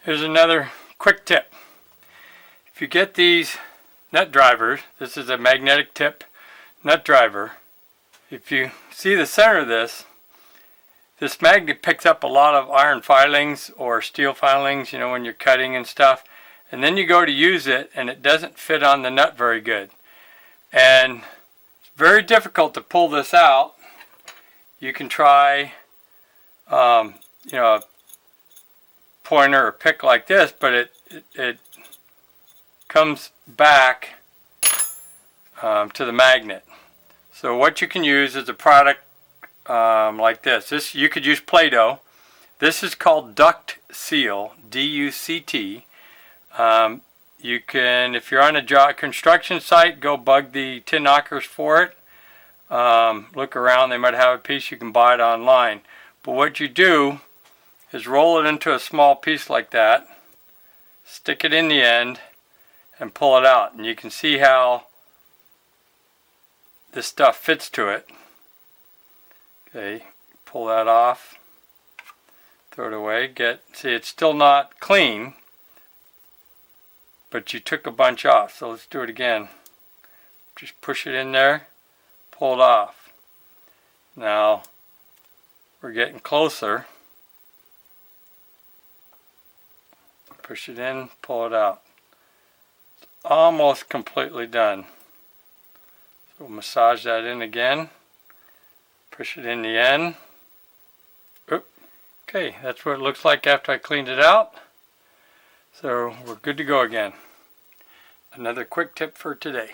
Here's another quick tip. If you get these nut drivers, this is a magnetic tip nut driver. If you see the center of this magnet picks up a lot of iron filings or steel filings, you know, when you're cutting and stuff. And then you go to use it and it doesn't fit on the nut very good. And it's very difficult to pull this out. You can try, you know, a pointer or pick like this, but it comes back to the magnet. So what you can use is a product like this. You could use Play-Doh. This is called Duct Seal, D-U-C-T. You can, if you're on a construction site, go bug the tin knockers for it. Look around, they might have a piece, you can buy it online. But what you do is roll it into a small piece like that, stick it in the end, and pull it out. And you can see how this stuff fits to it. Okay, pull that off, throw it away, see it's still not clean, but you took a bunch off. So let's do it again. Just push it in there, pull it off. Now we're getting closer. Push it in, pull it out. It's almost completely done. So we'll massage that in again. Push it in the end. Oop. Okay, that's what it looks like after I cleaned it out. So we're good to go again. Another quick tip for today.